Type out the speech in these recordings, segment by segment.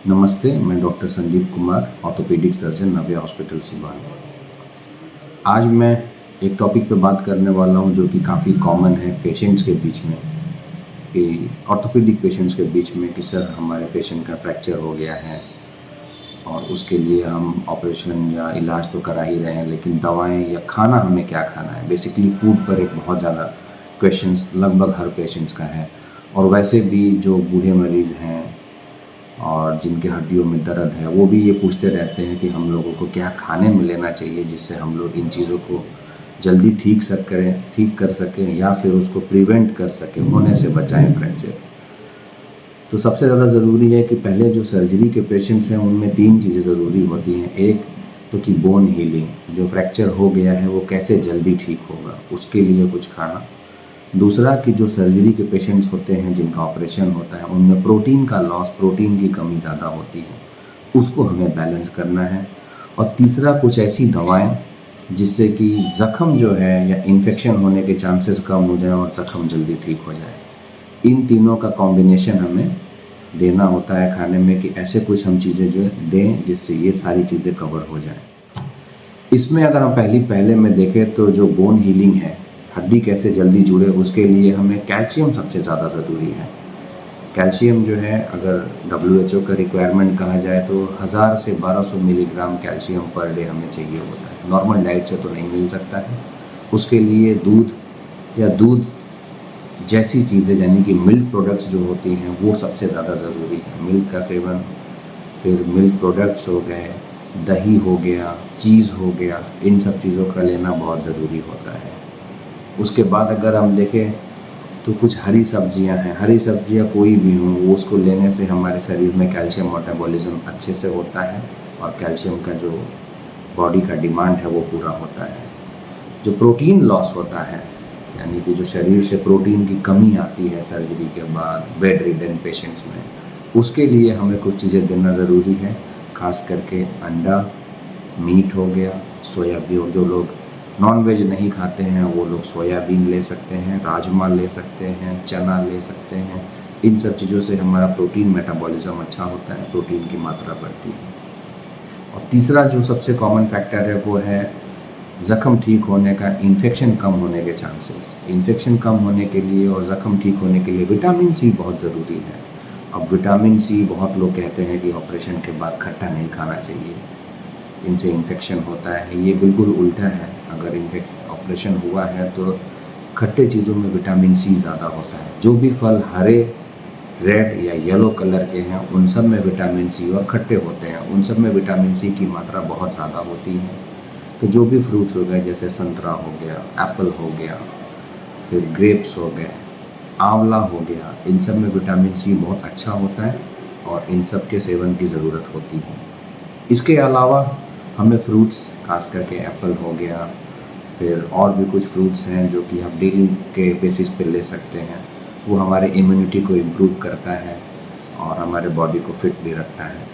नमस्ते, मैं doctor Sandeep Kumar, orthopaedic surgeon, Navya hospital Siwan. आज मैं एक टॉपिक पे बात करने वाला हूँ जो कि काफ़ी कॉमन है पेशेंट्स के बीच में, कि ऑर्थोपेडिक पेशेंट्स के बीच में कि सर हमारे पेशेंट का फ्रैक्चर हो गया है और उसके लिए हम ऑपरेशन या इलाज तो करा ही रहे हैं, लेकिन दवाएं या खाना हमें क्या खाना है। बेसिकली फूड पर एक बहुत ज़्यादा क्वेश्चंस लगभग हर पेशेंट्स का है। और वैसे भी जो बूढ़े मरीज़ हैं और जिनके हड्डियों में दर्द है, वो भी ये पूछते रहते हैं कि हम लोगों को क्या खाने में लेना चाहिए जिससे हम लोग इन चीज़ों को जल्दी ठीक कर सकें या फिर उसको प्रिवेंट कर सकें, होने से बचाएं फ्रैक्चर। तो सबसे ज़्यादा ज़रूरी है कि पहले जो सर्जरी के पेशेंट्स हैं उनमें 3 चीज़ें ज़रूरी होती हैं। एक तो कि बोन हीलिंग, जो फ्रैक्चर हो गया है वो कैसे जल्दी ठीक होगा, उसके लिए कुछ खाना। दूसरा कि जो सर्जरी के पेशेंट्स होते हैं जिनका ऑपरेशन होता है उनमें प्रोटीन का लॉस, प्रोटीन की कमी ज़्यादा होती है, उसको हमें बैलेंस करना है। और तीसरा कुछ ऐसी दवाएं जिससे कि ज़ख़म जो है या इन्फेक्शन होने के चांसेस कम हो जाए और ज़ख़म जल्दी ठीक हो जाए। इन तीनों का कॉम्बिनेशन हमें देना होता है खाने में, कि ऐसे कुछ हम चीज़ें जो दें जिससे ये सारी चीज़ें कवर हो जाएं। इसमें अगर हम पहले में देखें तो जो बोन हीलिंग है, हड्डी कैसे जल्दी जुड़े, उसके लिए हमें कैल्शियम सबसे ज़्यादा ज़रूरी है। कैल्शियम जो है, अगर WHO का रिक्वायरमेंट कहा जाए तो 1000 से 1200 मिलीग्राम कैल्शियम पर डे हमें चाहिए होता है। नॉर्मल डाइट से तो नहीं मिल सकता है। उसके लिए दूध या दूध जैसी चीज़ें यानी कि मिल्क प्रोडक्ट्स जो होती हैं वो सबसे ज़्यादा ज़रूरी है। मिल्क का सेवन, फिर मिल्क प्रोडक्ट्स हो गए, दही हो गया, चीज़ हो गया, इन सब चीज़ों का लेना बहुत ज़रूरी होता है। उसके बाद अगर हम देखें तो कुछ हरी सब्जियां हैं, हरी सब्जियां कोई भी हों, वो उसको लेने से हमारे शरीर में कैल्शियम मेटाबॉलिज्म अच्छे से होता है और कैल्शियम का जो बॉडी का डिमांड है वो पूरा होता है। जो प्रोटीन लॉस होता है, यानी कि जो शरीर से प्रोटीन की कमी आती है सर्जरी के बाद बेड रिडन पेशेंट्स में, उसके लिए हमें कुछ चीज़ें देना ज़रूरी है। खास करके अंडा, मीट हो गया, सोयाबीन, जो लोग नॉन वेज नहीं खाते हैं वो लोग सोयाबीन ले सकते हैं, राजमा ले सकते हैं, चना ले सकते हैं। इन सब चीज़ों से हमारा प्रोटीन मेटाबॉलिज्म अच्छा होता है, प्रोटीन की मात्रा बढ़ती है। और तीसरा जो सबसे कॉमन फैक्टर है वो है ज़ख़म ठीक होने का, इन्फेक्शन कम होने के चांसेस। इन्फेक्शन कम होने के लिए और ज़ख़म ठीक होने के लिए विटामिन सी बहुत ज़रूरी है। अब विटामिन सी, बहुत लोग कहते हैं कि ऑपरेशन के बाद खट्टा नहीं खाना चाहिए, इनसे इन्फेक्शन होता है। ये बिल्कुल उल्टा है। अगर ऑपरेशन हुआ है तो खट्टे चीज़ों में विटामिन सी ज़्यादा होता है। जो भी फल हरे, रेड या येलो कलर के हैं उन सब में विटामिन सी, और खट्टे होते हैं उन सब में विटामिन सी की मात्रा बहुत ज़्यादा होती है। तो जो भी फ्रूट्स हो गए, जैसे संतरा हो गया, एप्पल हो गया, फिर ग्रेप्स हो गए, आंवला हो गया, इन सब में विटामिन सी बहुत अच्छा होता है और इन सब के सेवन की ज़रूरत होती है। इसके अलावा हमें फ्रूट्स, खास करके एप्पल हो गया, फिर और भी कुछ फ्रूट्स हैं जो कि हम डेली के बेसिस पे ले सकते हैं। वो हमारे इम्यूनिटी को इम्प्रूव करता है और हमारे बॉडी को फिट भी रखता है।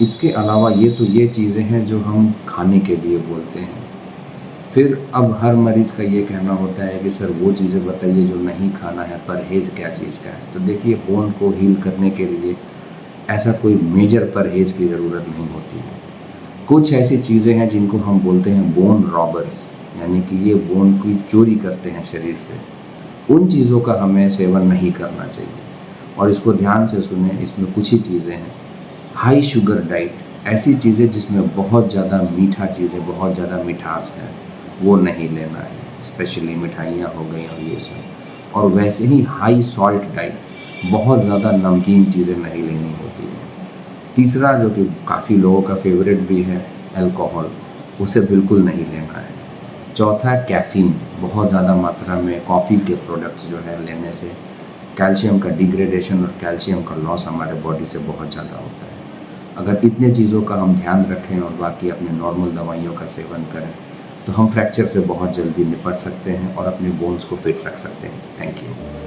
इसके अलावा ये चीज़ें हैं जो हम खाने के लिए बोलते हैं। फिर अब हर मरीज़ का ये कहना होता है कि सर वो चीज़ें बताइए जो नहीं खाना है, परहेज़ क्या चीज़ का है। तो देखिए, बोन को हील करने के लिए ऐसा कोई मेजर परहेज़ की ज़रूरत नहीं होती है। कुछ ऐसी चीज़ें हैं जिनको हम बोलते हैं बोन रॉबर्स, यानी कि ये बोन की चोरी करते हैं शरीर से। उन चीज़ों का हमें सेवन नहीं करना चाहिए। और इसको ध्यान से सुने, इसमें कुछ ही चीज़ें हैं। हाई शुगर डाइट, ऐसी चीज़ें जिसमें बहुत ज़्यादा मीठा चीज़ें, बहुत ज़्यादा मिठास है, वो नहीं लेना है। स्पेशली मिठाइयाँ हो गई और ये सब। और वैसे ही हाई सॉल्ट डाइट, बहुत ज़्यादा नमकीन चीज़ें नहीं लेनी होती हैं। तीसरा जो कि काफ़ी लोगों का फेवरेट भी है, अल्कोहल, उसे बिल्कुल नहीं लेना है। चौथा, कैफ़ीन, बहुत ज़्यादा मात्रा में कॉफ़ी के प्रोडक्ट्स जो है लेने से कैल्शियम का डिग्रेडेशन और कैल्शियम का लॉस हमारे बॉडी से बहुत ज़्यादा होता है। अगर इतने चीज़ों का हम ध्यान रखें और बाकी अपने नॉर्मल दवाइयों का सेवन करें तो हम फ्रैक्चर से बहुत जल्दी निपट सकते हैं और अपने बोन्स को फिट रख सकते हैं। Thank you.